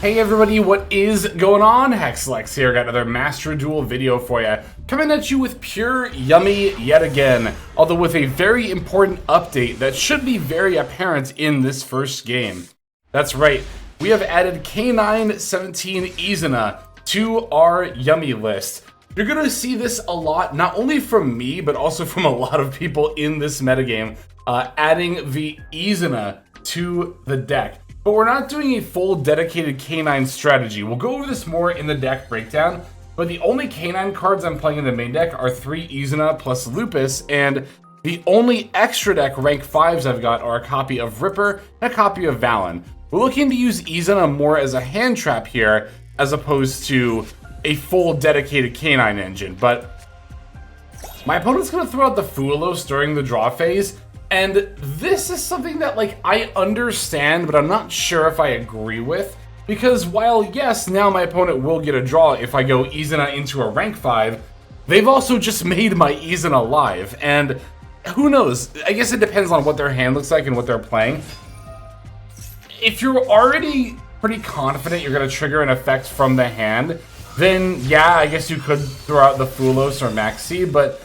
Hey everybody, what is going on? Hexlex here, got another Master Duel video for you. Coming at you with pure yummy yet again, although with a very important update that should be very apparent in this first game. That's right, we have added K917 Izuna to our yummy list. You're gonna see this a lot, not only from me, but also from a lot of people in this metagame, adding the Izuna to the deck. But we're not doing a full dedicated K9 strategy. We'll go over this more in the deck breakdown, but the only K9 cards I'm playing in the main deck are 3 Izuna plus Lupus, and the only extra deck rank 5s I've got are a copy of Ripper and a copy of Valen. We're looking to use Izuna more as a hand trap here, as opposed to a full dedicated K9 engine, but my opponent's gonna throw out the Fuelos during the draw phase, and this is something that, like, I understand, but I'm not sure if I agree with, because while, yes, now my opponent will get a draw if I go Izuna into a rank 5, they've also just made my Izuna live, and who knows, I guess it depends on what their hand looks like and what they're playing. If you're already pretty confident you're going to trigger an effect from the hand, then yeah, I guess you could throw out the Fuelos or Maxi, but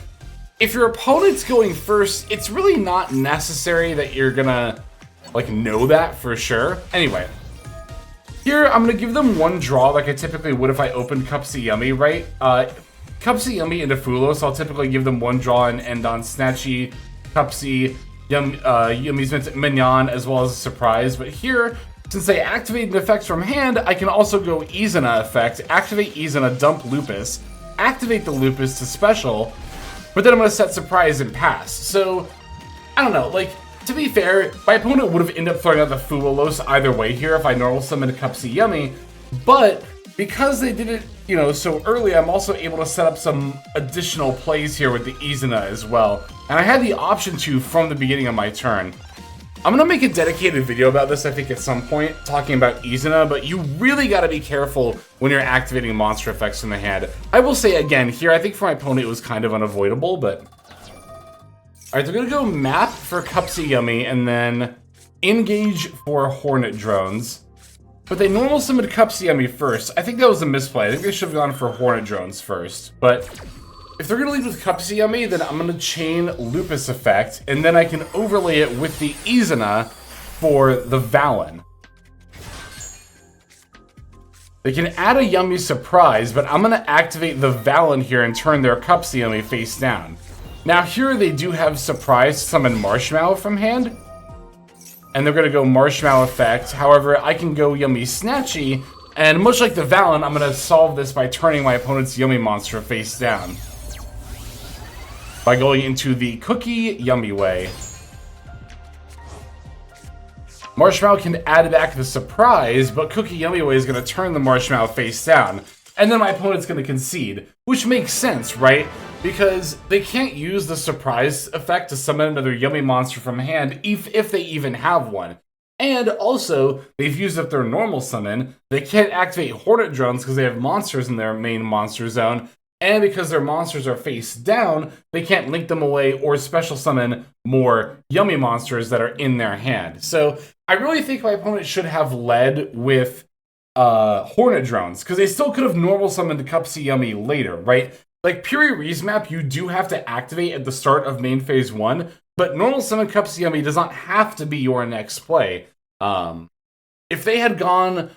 if your opponent's going first, it's really not necessary that you're gonna, like, know that for sure. Anyway, here I'm gonna give them one draw like I typically would if I opened Cupsy Yummy, right? Cupsy Yummy into Fuelos, I'll typically give them one draw and end on Snatchy, Cupsy, Yummy's Mignon, as well as a surprise. But here, since they activated an effect from hand, I can also go Izuna effect, activate Izuna, dump Lupus, activate the Lupus to special, but then I'm going to set surprise and pass. So, I don't know, like, to be fair, my opponent would have ended up throwing out the Fuelos either way here if I normal summoned Cupsy Yummy, but because they did it, you know, so early, I'm also able to set up some additional plays here with the Izuna as well. And I had the option to from the beginning of my turn. I'm gonna make a dedicated video about this, I think, at some point, talking about Izuna, but you really gotta be careful when you're activating monster effects in the hand. I will say again, here, I think for my opponent it was kind of unavoidable, but... Alright, they're gonna go map for Cupsy Yummy, and then engage for Hornet Drones. But they normal summoned Cupsy Yummy first. I think that was a misplay. I think they should have gone for Hornet Drones first, but... If they're gonna lead with Cupsy Yummy, then I'm gonna chain Lupus effect, and then I can overlay it with the Izuna for the Valen. They can add a Yummy surprise, but I'm gonna activate the Valen here and turn their Cupsy Yummy face down. Now here they do have surprise summon Marshmallow from hand, and they're gonna go Marshmallow effect. However, I can go Yummy Snatchy, and much like the Valen, I'm gonna solve this by turning my opponent's Yummy monster face down, by going into the Cookie Yummy way. Marshmallow can add back the surprise, but Cookie Yummy way is going to turn the Marshmallow face down, and then my opponent's going to concede, which makes sense, right? Because they can't use the surprise effect to summon another Yummy monster from hand, if they even have one. And also, they've used up their normal summon. They can't activate Hornet Drones because they have monsters in their main monster zone, and because their monsters are face down, they can't link them away or special summon more Yummy monsters that are in their hand. So I really think my opponent should have led with Hornet Drones, because they still could have normal summoned Cupsy Yummy later, right? Like Puri Reese map, you do have to activate at the start of main phase 1, but normal summon Cupsy Yummy does not have to be your next play. If they had gone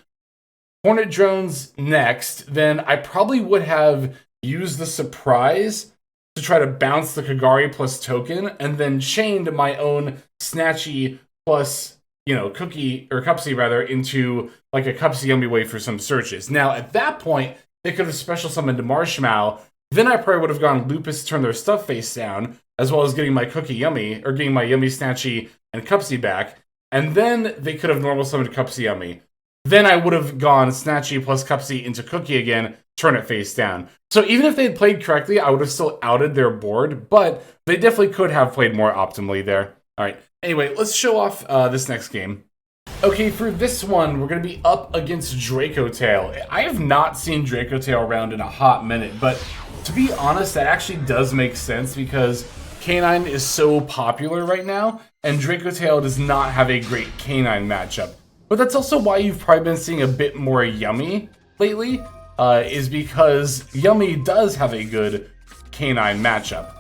Hornet Drones next, then I probably would have use the surprise to try to bounce the Kagari plus token, and then chained my own Snatchy plus, you know, Cookie, or Cupsy rather, into like a Cupsy Yummy way for some searches. Now, at that point, they could have special summoned Marshmallow, then I probably would have gone Lupus to turn their stuff face down, as well as getting my Cookie Yummy, or getting my Yummy Snatchy and Cupsy back, and then they could have normal summoned Cupsy Yummy. Then I would have gone Snatchy plus Cupsy into Cookie again, turn it face down. So even if they had played correctly, I would have still outed their board, but they definitely could have played more optimally there. Alright, anyway, let's show off this next game. Okay, for this one, we're going to be up against Draco Tail. I have not seen Draco Tail around in a hot minute, but to be honest, that actually does make sense because K9 is so popular right now, and Draco Tail does not have a great K9 matchup. But that's also why you've probably been seeing a bit more Yummy lately, is because Yummy does have a good canine matchup.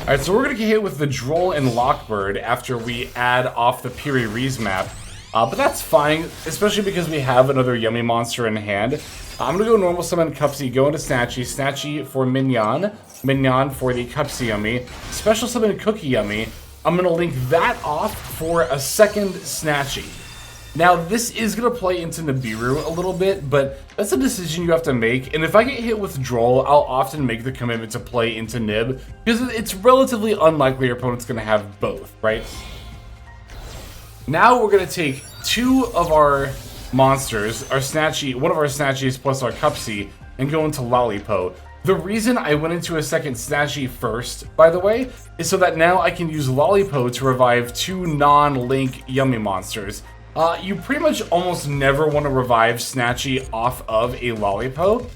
Alright, so we're going to get hit with the Droll and Lockbird after we add off the Piri Rees map. But that's fine, especially because we have another Yummy monster in hand. I'm going to go normal summon Cupsy, go into Snatchy, Snatchy for Mignon, Mignon for the Cupsy Yummy, special summon Cookie Yummy. I'm going to link that off for a second Snatchy. Now, this is going to play into Nibiru a little bit, but that's a decision you have to make. And if I get hit with Droll, I'll often make the commitment to play into Nib, because it's relatively unlikely your opponent's going to have both, right? Now we're going to take two of our monsters, our Snatchy, one of our Snatchies plus our Cupsy, and go into Lollipo. The reason I went into a second Snatchy first, by the way, is so that now I can use Lollipo to revive two non-Link Yummy monsters. You pretty much almost never want to revive Snatchy off of a Lollipo,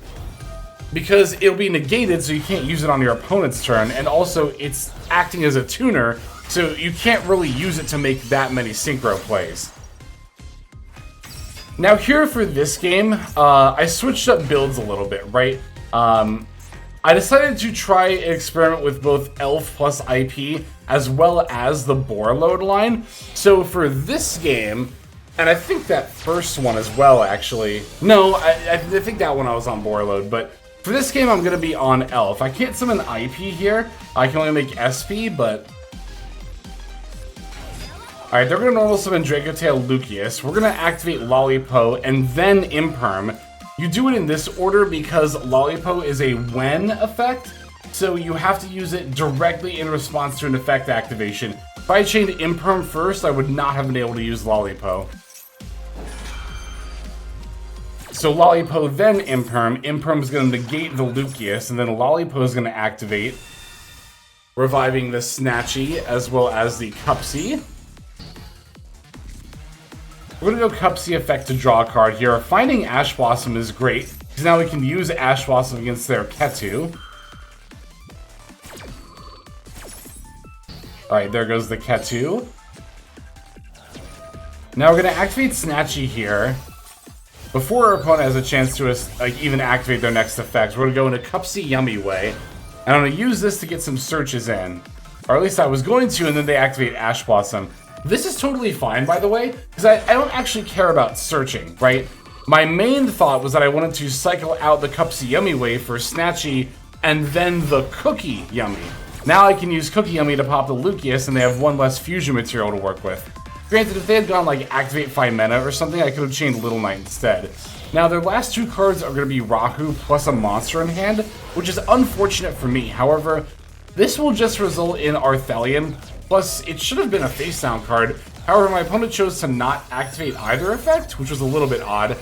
because it'll be negated, so you can't use it on your opponent's turn, and also it's acting as a tuner, so you can't really use it to make that many synchro plays. Now here for this game, I switched up builds a little bit, right? I decided to try and experiment with both Elf plus IP, as well as the Borreload line. So for this game, and I think that first one as well, actually. No, I think that one I was on Borreload, but for this game I'm going to be on Elf. I can't summon IP here, I can only make SP, but... Alright, they're going to normal summon Dracotail Lucius. We're going to activate Lollipo and then Imperm. You do it in this order because Lollipo is a when effect, so you have to use it directly in response to an effect activation. If I chained Imperm first, I would not have been able to use Lollipo. So Lollipo then Imperm. Imperm is going to negate the Lucius, and then Lollipo is going to activate, reviving the Snatchy as well as the Cupsy. We're going to go Cupsy effect to draw a card here. Finding Ash Blossom is great, because now we can use Ash Blossom against their Ketu. Alright, there goes the Ketu. Now we're going to activate Snatchy here. Before our opponent has a chance to even activate their next effect, we're going to go into Cupsy Yummy way. And I'm going to use this to get some searches in. Or at least I was going to, and then they activate Ash Blossom. This is totally fine, by the way, because I don't actually care about searching, right? My main thought was that I wanted to cycle out the Cupsy Yummy way for Snatchy, and then the Cookie Yummy. Now I can use Cookie Yummy to pop the Lucius, and they have one less fusion material to work with. Granted, if they had gone like Activate 5 Mana or something, I could have chained Little Knight instead. Now their last two cards are going to be Rahu plus a monster in hand, which is unfortunate for me. However, this will just result in Arthelion. Plus, it should have been a face down card. However, my opponent chose to not activate either effect, which was a little bit odd.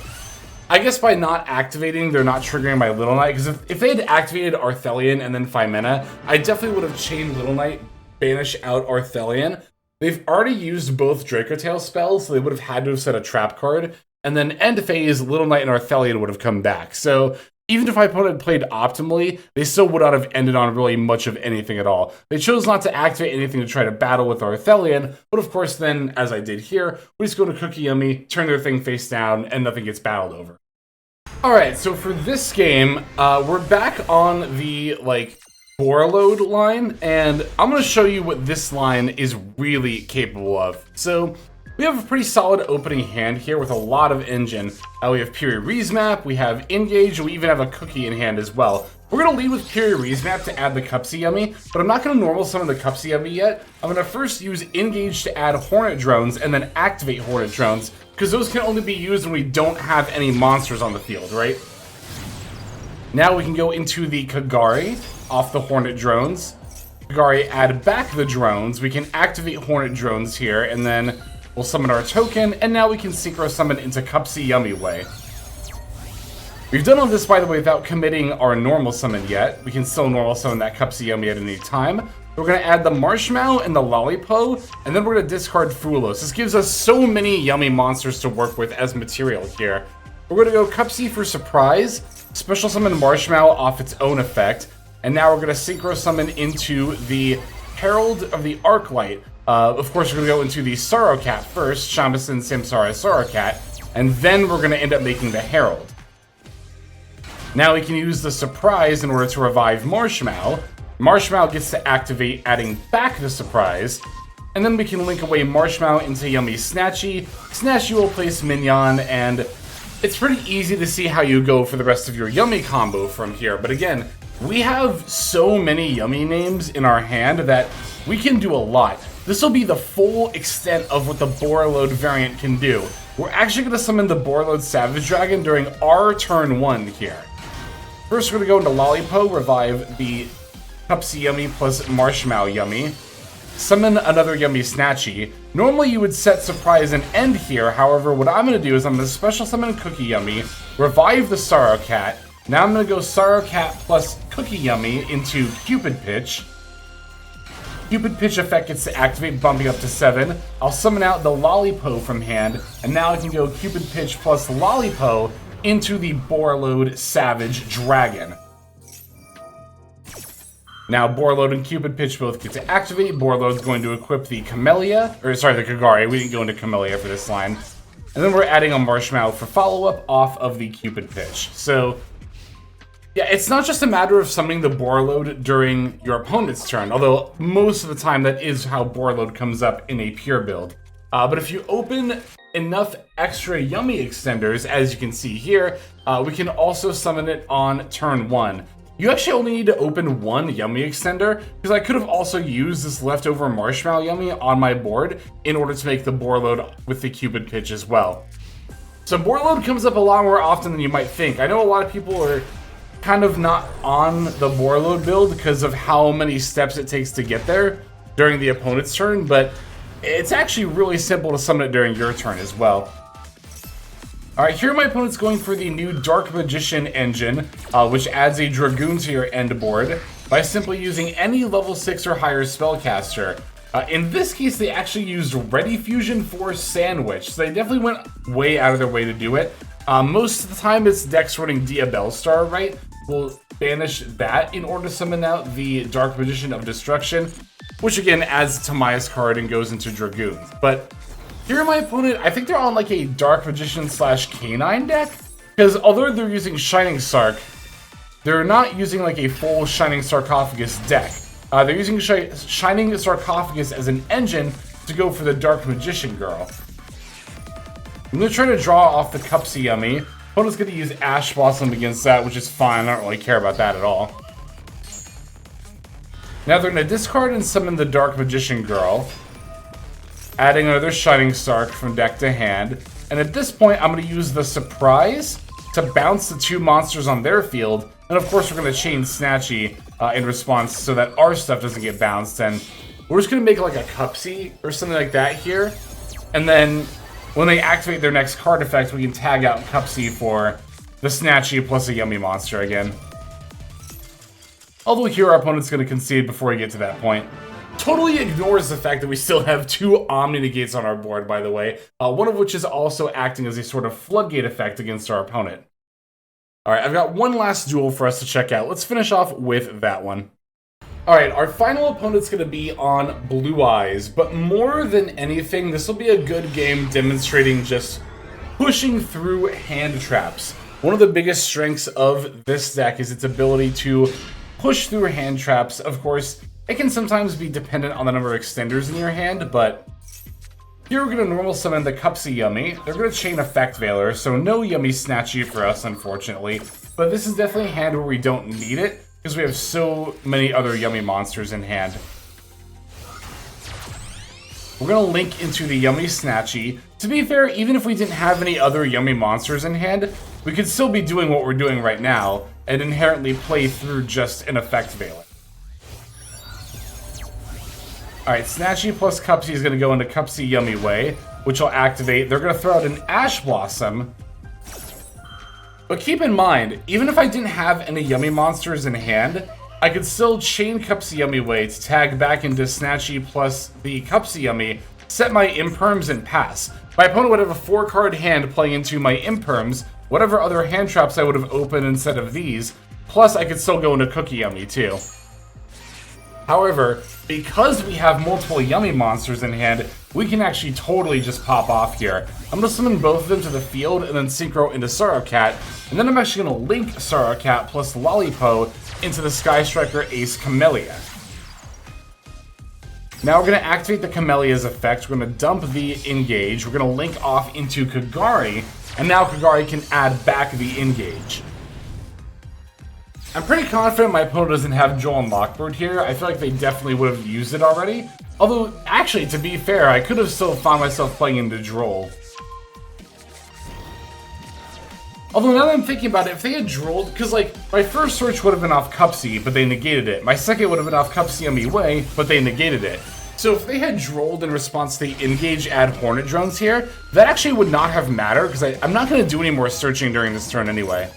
I guess by not activating, they're not triggering my Little Knight, because if they had activated Arthelion and then 5 mana, I definitely would have chained Little Knight, banish out Arthelion. They've already used both Dracotail spells, so they would have had to have set a trap card, and then end phase, Little Knight and Arthelion would have come back. So even if my opponent played optimally, they still would not have ended on really much of anything at all. They chose not to activate anything to try to battle with Arthelion, but of course then, as I did here, we just go to Cookie Yummy, turn their thing face down, and nothing gets battled over. Alright, so for this game, we're back on the, Borreload line, and I'm going to show you what this line is really capable of. So we have a pretty solid opening hand here with a lot of engine. We have Piri Rees map, we have Engage, and we even have a Cookie in hand as well. We're going to lead with Piri Rees map to add the Cupsy Yummy, but I'm not going to normal summon the Cupsy Yummy yet. I'm going to first use Engage to add Hornet Drones and then activate Hornet Drones, because those can only be used when we don't have any monsters on the field, right? Now we can go into the Kagari off the Hornet Drones. Kagari add back the drones. We can activate Hornet Drones here, and then we'll summon our token, and now we can synchro summon into Cupsy Yummy way. We've done all this, by the way, without committing our normal summon yet. We can still normal summon that Cupsy Yummy at any time. We're going to add the Marshmallow and the Lollipo, and then we're going to discard Fulos. This gives us so many Yummy monsters to work with as material here. We're going to go Cupsy for Surprise, special summon Marshmallow off its own effect, and now we're going to synchro summon into the Herald of the Arclight. Of course, we're going to go into the Sorrow Cat first, Shamisen Samsara Sorrow Cat, and then we're going to end up making the Herald. Now we can use the Surprise in order to revive Marshmallow. Marshmallow gets to activate, adding back the Surprise, and then we can link away Marshmallow into Yummy Snatchy. Snatchy will place Mignon, and it's pretty easy to see how you go for the rest of your Yummy combo from here. But again, we have so many Yummy names in our hand that we can do a lot. This will be the full extent of what the Borreload variant can do. We're actually going to summon the Borreload Savage Dragon during our turn 1 here. First, we're going to go into Lollipo, revive the Cupsy Yummy plus Marshmallow Yummy. Summon another Yummy Snatchy. Normally you would set Surprise and end here, however what I'm going to do is I'm going to special summon Cookie Yummy, revive the Sorrow Cat. Now I'm going to go Sorrow Cat plus Cookie Yummy into Cupid Pitch. Cupid Pitch effect gets to activate, bumping up to 7. I'll summon out the Lollipo from hand, and now I can go Cupid Pitch plus Lollipo into the Borreload Savage Dragon. Now, Borreload and Cupid Pitch both get to activate. Borreload's going to equip the Camellia, or sorry, the Kagari. We didn't go into Camellia for this line. And then we're adding a Marshmallow for follow-up off of the Cupid Pitch. So, yeah, it's not just a matter of summoning the Borreload during your opponent's turn, although most of the time that is how Borreload comes up in a pure build. But if you open enough extra Yummy extenders, as you can see here, we can also summon it on turn 1. You actually only need to open one Yummy extender, because I could have also used this leftover Marshmallow Yummy on my board in order to make the Borreload with the Cupid Pitch as well. So Borreload comes up a lot more often than you might think. I know a lot of people are kind of not on the Borreload build because of how many steps it takes to get there during the opponent's turn, but it's actually really simple to summon it during your turn as well. Alright, here my opponent's going for the new Dark Magician engine, which adds a Dragoon to your end board by simply using any level 6 or higher spellcaster. In this case, they actually used Ready Fusion for Sandwich, so they definitely went way out of their way to do it. Most of the time, it's Dex running Diabell Star, right? We'll banish that in order to summon out the Dark Magician of Destruction, which again adds to Maya's card and goes into Dragoons. But here my opponent, I think they're on like a Dark Magician / Canine deck, because although they're using Shining Sark, they're not using like a full Shining Sarcophagus deck. They're using Shining Sarcophagus as an engine to go for the Dark Magician girl. I'm going to try to draw off the Cupsy Yummy. Opponent's going to use Ash Blossom against that, which is fine. I don't really care about that at all. Now they're going to discard and summon the Dark Magician girl, adding another Shining Sark from deck to hand. And at this point, I'm going to use the Surprise to bounce the 2 monsters on their field. And of course, we're going to chain Snatchy in response so that our stuff doesn't get bounced. And we're just going to make like a Cupsy or something like that here. And then when they activate their next card effect, we can tag out Cupsy for the Snatchy plus a Yummy monster again. Although here our opponent's going to concede before we get to that point. Totally ignores the fact that we still have 2 Omni Negates on our board, by the way. One of which is also acting as a sort of floodgate effect against our opponent. Alright, I've got one last duel for us to check out. Let's finish off with that one. Alright, our final opponent's going to be on Blue Eyes, but more than anything, this will be a good game demonstrating just pushing through hand traps. One of the biggest strengths of this deck is its ability to push through hand traps. Of course, it can sometimes be dependent on the number of extenders in your hand, but here we're going to normal summon the Cupsy Yummy. They're going to chain Effect Veiler, so no Yummy Snatchy for us, unfortunately. But this is definitely a hand where we don't need it, because we have so many other Yummy monsters in hand. We're going to link into the Yummy Snatchy. To be fair, even if we didn't have any other Yummy monsters in hand, we could still be doing what we're doing right now, and inherently play through just an Effect Veiler. Alright, Snatchy plus Cupsy is going to go into Cupsy Yummy Way, which will activate. They're going to throw out an Ash Blossom. But keep in mind, even if I didn't have any Yummy monsters in hand, I could still chain Cupsy Yummy Way to tag back into Snatchy plus the Cupsy Yummy, set my Imperms, and pass. My opponent would have a 4-card hand playing into my Imperms, whatever other hand traps I would have opened instead of these, plus I could still go into Cookie Yummy too. However, because we have multiple Yummy monsters in hand, we can actually totally just pop off here. I'm going to summon both of them to the field and then synchro into Sorrowcat, and then I'm actually going to link Sorrowcat plus Lollipo into the Sky Striker Ace Camellia. Now we're going to activate the Camellia's effect, we're going to dump the Engage, we're going to link off into Kagari, and now Kagari can add back the Engage. I'm pretty confident my opponent doesn't have Joel and Lockbird here. I feel like they definitely would have used it already. Although, actually, to be fair, I could have still found myself playing into Droll. Although, now that I'm thinking about it, if they had Drolled, because, like, my first search would have been off Cupsy, but they negated it. My second would have been off Cupsy Yummy Way, but they negated it. So if they had Drolled in response to the Engage add Hornet Drones here, that actually would not have mattered, because I'm not going to do any more searching during this turn anyway.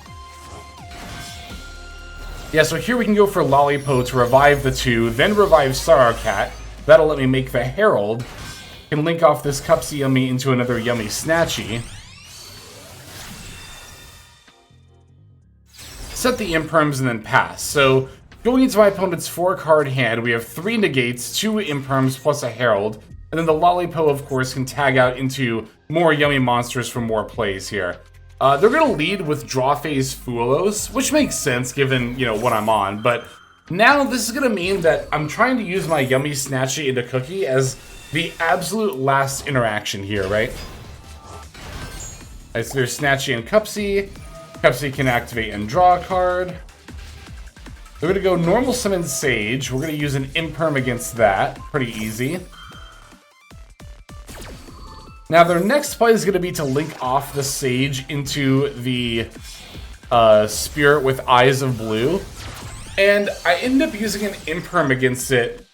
Yeah, so here we can go for Lollipo to revive the two, then revive Sorrowcat. That'll let me make the Herald. Can link off this Cupsy Yummy into another Yummy Snatchy. Set the Imperms and then pass. So, going into my opponent's 4-card hand, we have 3 negates, 2 Imperms plus a Herald, and then the Lollipo, of course, can tag out into more Yummy monsters for more plays here. They're going to lead with Draw Phase Fuelos, which makes sense given, you know, what I'm on, but now this is going to mean that I'm trying to use my Yummy Snatchy into Cookie as the absolute last interaction here, right? Alright, so there's Snatchy and Cupsy. Cupsy can activate and draw a card. We're going to go Normal Summon Sage. We're going to use an Imperm against that. Pretty easy. Now, their next play is going to be to link off the Sage into the Spirit with Eyes of Blue. And I ended up using an Imperm against it,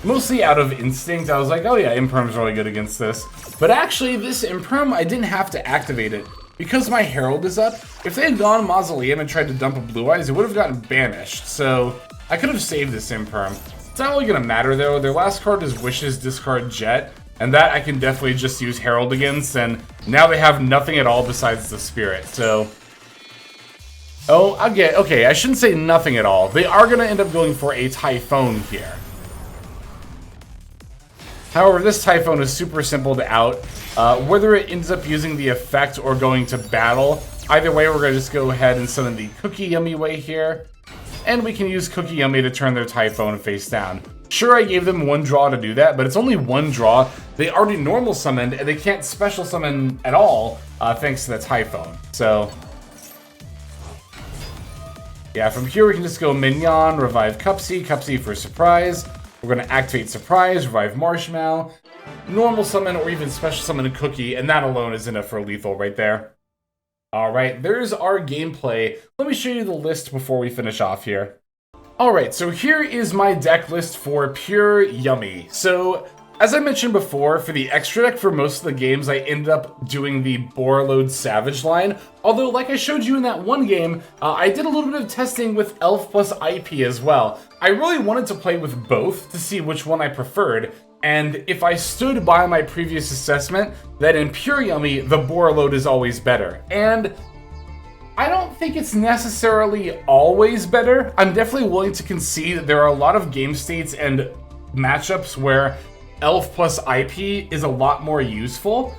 mostly out of instinct. I was like, oh yeah, Imperm's really good against this. But actually, this Imperm, I didn't have to activate it. Because my Herald is up, if they had gone Mausoleum and tried to dump a Blue Eyes, it would have gotten banished. So, I could have saved this Imperm. It's not really going to matter though. Their last card is Wishes, discard Jet. And that I can definitely just use Herald against, and now they have nothing at all besides the Spirit, so... Oh, okay, I shouldn't say nothing at all. They are going to end up going for a Typhoon here. However, this Typhoon is super simple to out. Whether it ends up using the effect or going to battle, either way, we're going to just go ahead and summon the Cookie Yummy Way here. And we can use Cookie Yummy to turn their Typhoon face down. Sure, I gave them 1 draw to do that, but it's only 1 draw. They already normal summoned, and they can't special summon at all, thanks to the Typhoon. So, yeah, from here we can just go Mignon, revive Cupsy, Cupsy for Surprise. We're going to activate Surprise, revive Marshmallow, normal summon, or even special summon a Cookie, and that alone is enough for lethal right there. Alright, there's our gameplay. Let me show you the list before we finish off here. Alright, so here is my deck list for Pure Yummy. So, as I mentioned before, for the extra deck for most of the games, I ended up doing the Borreload Savage line. Although, like I showed you in that one game, I did a little bit of testing with Elf plus IP as well. I really wanted to play with both to see which one I preferred, and if I stood by my previous assessment, that in Pure Yummy, the Borreload is always better. And I don't think it's necessarily always better. I'm definitely willing to concede that there are a lot of game states and matchups where Elf plus IP is a lot more useful.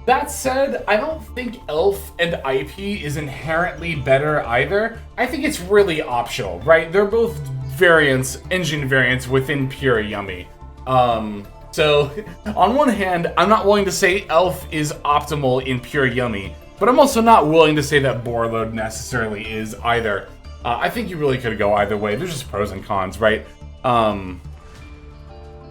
That said, I don't think Elf and IP is inherently better either. I think it's really optional, right? They're both variants, engine variants within Pure Yummy. So, on one hand, I'm not willing to say Elf is optimal in Pure Yummy, but I'm also not willing to say that Borreload necessarily is either. I think you really could go either way. There's just pros and cons, right?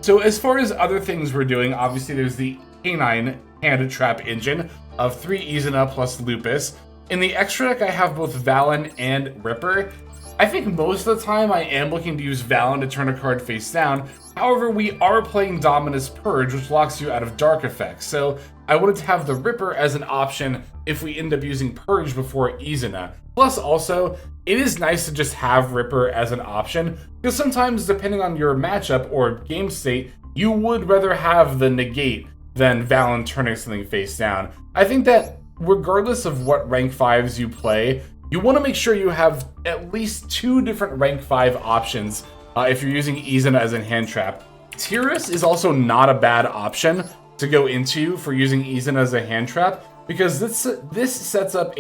So as far as other things we're doing, obviously there's the Canine Hand Trap engine of 3 Izuna plus Lupus. In the extra deck, I have both Valen and Ripper. I think most of the time I am looking to use Valen to turn a card face down. However, we are playing Dominus Purge, which locks you out of Dark Effects. So I wanted to have the Ripper as an option if we end up using Purge before Izuna. Plus also, it is nice to just have Ripper as an option, because sometimes, depending on your matchup or game state, you would rather have the negate than Valen turning something face down. I think that regardless of what rank 5s you play, you want to make sure you have at least 2 different rank 5 options if you're using Izuna as a hand trap. Tiras is also not a bad option to go into for using Izuna as a hand trap, because this sets up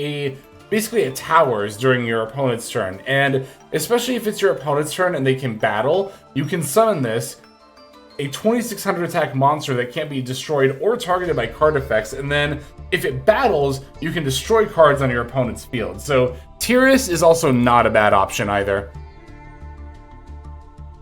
basically a towers during your opponent's turn, and especially if it's your opponent's turn and they can battle, you can summon this, a 2600 attack monster that can't be destroyed or targeted by card effects, and then if it battles, you can destroy cards on your opponent's field. So Tiras is also not a bad option either.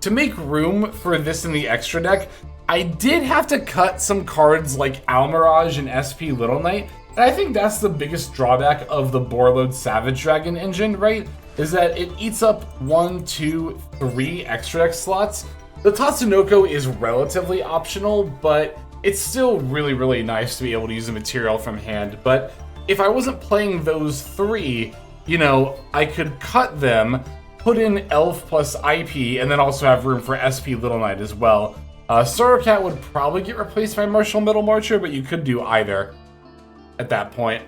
To make room for this in the extra deck, I did have to cut some cards like Almirage and SP Little Knight, and I think that's the biggest drawback of the Borreload Savage Dragon engine, right? Is that it eats up 1, 2, 3 extra deck slots. The Tatsunoko is relatively optional, but it's still really, really nice to be able to use a material from hand. But if I wasn't playing those 3, you know, I could cut them, put in Elf plus IP, and then also have room for SP Little Knight as well. Sorrowcat would probably get replaced by Martial Middle Marcher, but you could do either at that point.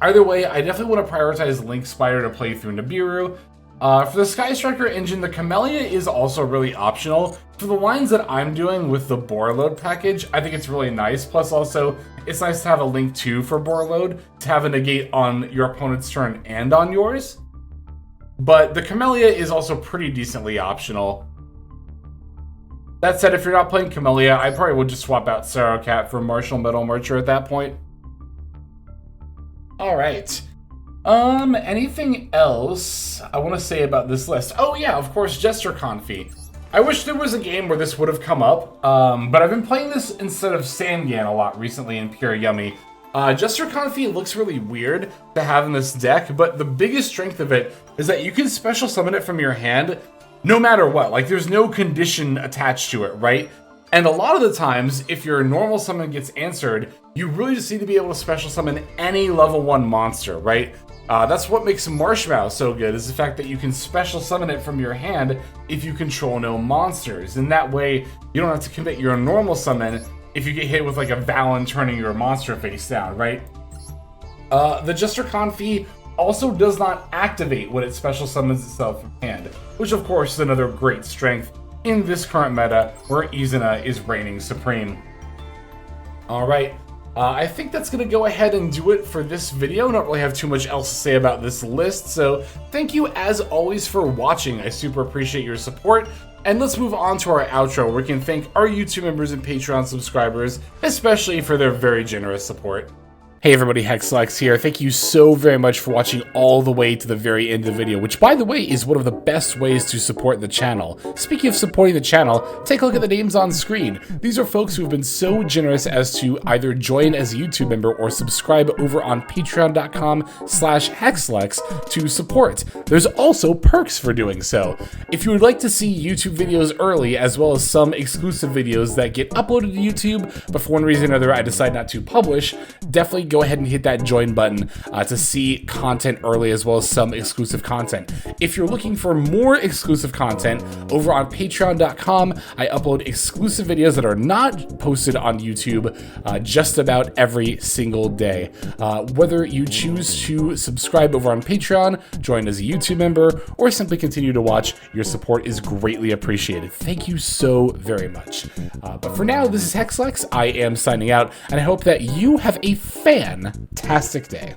Either way, I definitely want to prioritize Link Spider to play through Nibiru. For the Sky Striker engine, the Camellia is also really optional. For the lines that I'm doing with the Borreload package, I think it's really nice. Plus also, it's nice to have a Link 2 for Borreload, to have a negate on your opponent's turn and on yours. But the Camellia is also pretty decently optional. That said, if you're not playing Camellia, I probably would just swap out Sorrowcat for Martial Middle Marcher at that point. Alright. Anything else I want to say about this list? Oh yeah, of course, Jester Confi. I wish there was a game where this would have come up, but I've been playing this instead of Sangan a lot recently in Pure Yummy. Jester Confi looks really weird to have in this deck, but the biggest strength of it is that you can special summon it from your hand no matter what. Like, there's no condition attached to it, right? And a lot of the times, if your normal summon gets answered, you really just need to be able to special summon any level 1 monster, right? That's what makes Marshmallow so good, is the fact that you can special summon it from your hand if you control no monsters. And that way, you don't have to commit your normal summon if you get hit with like a Valen turning your monster face down, right? The Jester Confi also does not activate when it special summons itself from hand, which of course is another great strength in this current meta where Izuna is reigning supreme. Alright, I think that's going to go ahead and do it for this video. I don't really have too much else to say about this list, so thank you as always for watching. I super appreciate your support, and let's move on to our outro where we can thank our YouTube members and Patreon subscribers, especially for their very generous support. Hey everybody, Hexlex here. Thank you so very much for watching all the way to the very end of the video, which by the way is one of the best ways to support the channel. Speaking of supporting the channel, take a look at the names on screen. These are folks who have been so generous as to either join as a YouTube member or subscribe over on patreon.com/Hexlex to support. There's also perks for doing so. If you would like to see YouTube videos early, as well as some exclusive videos that get uploaded to YouTube, but for one reason or another I decide not to publish, definitely go ahead and hit that join button to see content early, as well as some exclusive content. If you're looking for more exclusive content, over on patreon.com, I upload exclusive videos that are not posted on YouTube just about every single day. Whether you choose to subscribe over on Patreon, join as a YouTube member, or simply continue to watch, your support is greatly appreciated. Thank you so very much. But for now, this is Hexlex. I am signing out, and I hope that you have a fantastic day.